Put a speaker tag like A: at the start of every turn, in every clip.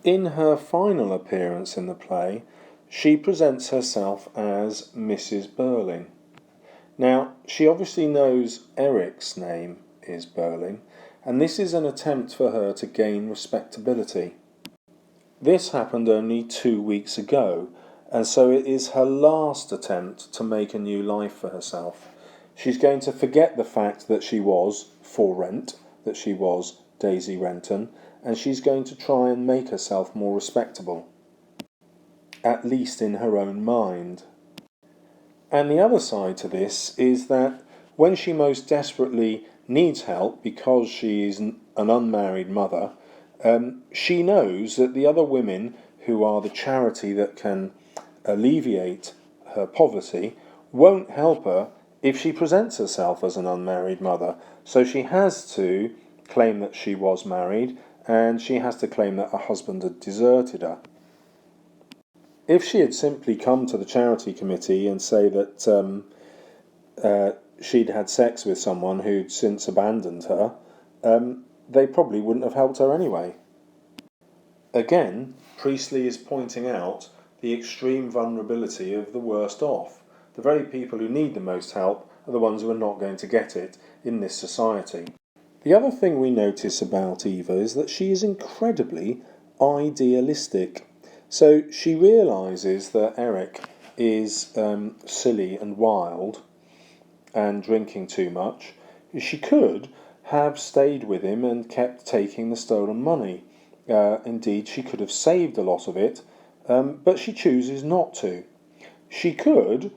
A: In her final appearance in the play, she presents herself as Mrs Birling. Now, she obviously knows Eric's name is Birling, and this is an attempt for her to gain respectability. This happened only 2 weeks ago, and so it is her last attempt to make a new life for herself. She's going to forget the fact that she was for rent, that she was Daisy Renton, and she's going to try and make herself more respectable, at least in her own mind. And the other side to this is that when she most desperately needs help because she is an unmarried mother, she knows that the other women who are the charity that can alleviate her poverty won't help her if she presents herself as an unmarried mother. So she has to claim that she was married, and she has to claim that her husband had deserted her. If she had simply come to the charity committee and say that she'd had sex with someone who'd since abandoned her, they probably wouldn't have helped her anyway. Again, Priestley is pointing out the extreme vulnerability of the worst off. The very people who need the most help are the ones who are not going to get it in this society. The other thing we notice about Eva is that she is incredibly idealistic. So she realises that Eric is silly and wild and drinking too much. She could have stayed with him and kept taking the stolen money. Indeed, she could have saved a lot of it, but she chooses not to. She could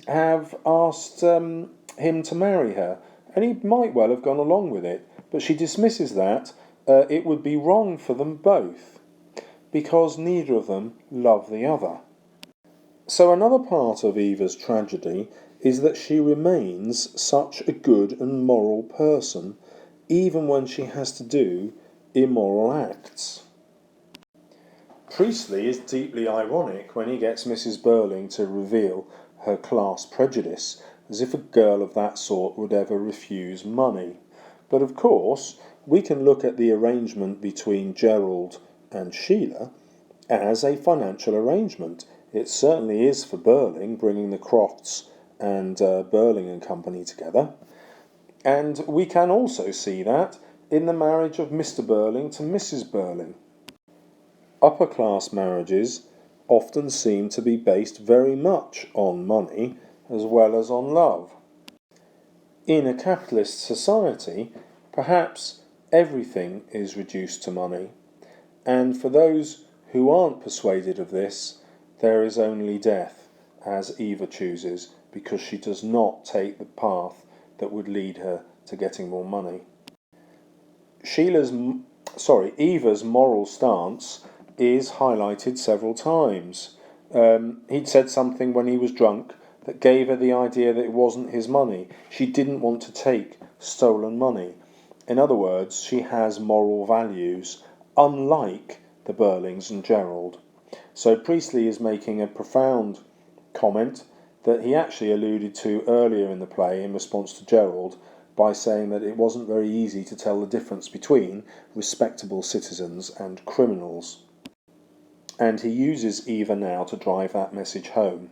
A: have asked him to marry her, and he might well have gone along with it, but she dismisses that. It would be wrong for them both, because neither of them love the other. So another part of Eva's tragedy is that she remains such a good and moral person, even when she has to do immoral acts. Priestley is deeply ironic when he gets Mrs Birling to reveal her class prejudice, as if a girl of that sort would ever refuse money. But of course, we can look at the arrangement between Gerald and Sheila as a financial arrangement. It certainly is for Birling, bringing the Crofts and Birling and Company together. And we can also see that in the marriage of Mr Birling to Mrs Birling. Upper class marriages often seem to be based very much on money as well as on love. In a capitalist society, perhaps everything is reduced to money, and for those who aren't persuaded of this, there is only death, as Eva chooses, because she does not take the path that would lead her to getting more money. Eva's moral stance is highlighted several times. He'd said something when he was drunk that gave her the idea that it wasn't his money. She didn't want to take stolen money. In other words, she has moral values, unlike the Birlings and Gerald. So Priestley is making a profound comment that he actually alluded to earlier in the play in response to Gerald, by saying that it wasn't very easy to tell the difference between respectable citizens and criminals. And he uses Eva now to drive that message home.